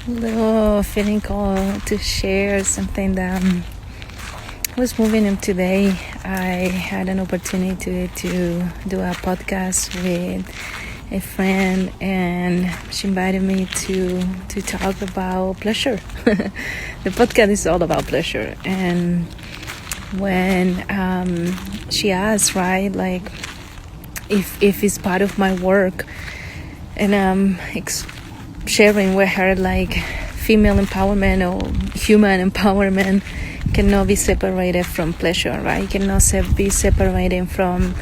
little feeling called to share something that was moving in today. I had an opportunity to do a podcast with a friend, and she invited me to talk about pleasure. The podcast is all about pleasure, and when she asked, right, like if it's part of my work, and sharing with her like female empowerment or human empowerment cannot be separated from pleasure, right? It cannot be separated from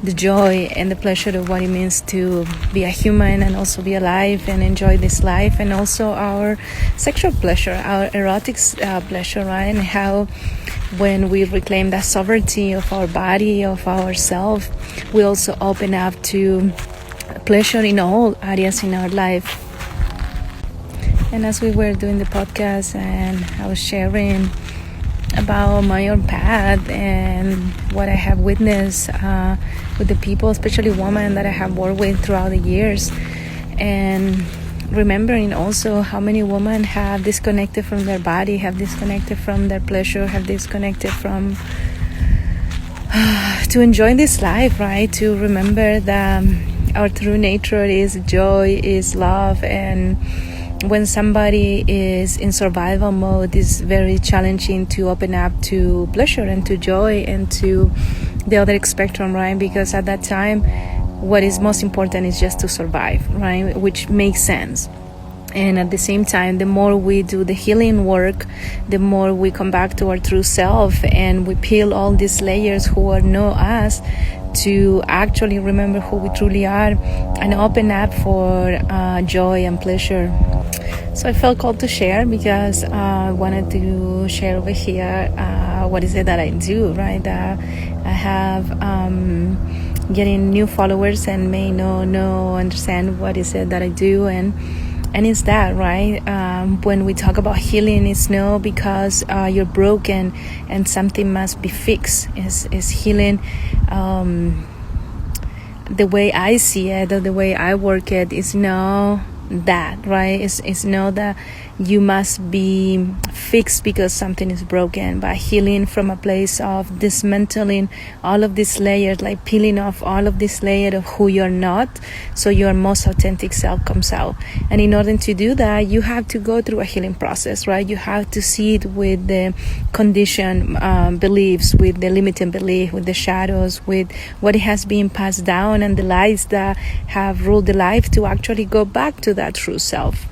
the joy and the pleasure of what it means to be a human and also be alive and enjoy this life, and also our sexual pleasure, our erotic pleasure, right? And how when we reclaim that sovereignty of our body, of ourself, we also open up to pleasure in all areas in our life. And as we were doing the podcast, and I was sharing about my own path and what I have witnessed with the people, especially women that I have worked with throughout the years, and remembering also how many women have disconnected from their body, have disconnected from their pleasure, have disconnected from to enjoy this life, right? To remember that our true nature is joy, is love, and when somebody is in survival mode, it's very challenging to open up to pleasure and to joy and to the other spectrum, right? Because at that time, what is most important is just to survive, right? Which makes sense. And at the same time, the more we do the healing work, the more we come back to our true self, and we peel all these layers who are not us, to actually remember who we truly are and open up for joy and pleasure. So I felt called to share because I wanted to share over here what is it that I do, right? I have getting new followers and may not understand what is it that I do, and it's that, right? When we talk about healing, it's not because you're broken and something must be fixed. It's healing. The way I see it, or the way I work it, is not that, right? It's not that you must be fixed because something is broken, but healing from a place of dismantling all of these layers, like peeling off all of this layer of who you're not, so your most authentic self comes out. And in order to do that, you have to go through a healing process, right? You have to see it with the conditioned beliefs, with the limiting belief, with the shadows, with what has been passed down, and the lies that have ruled the life, to actually go back to that true self.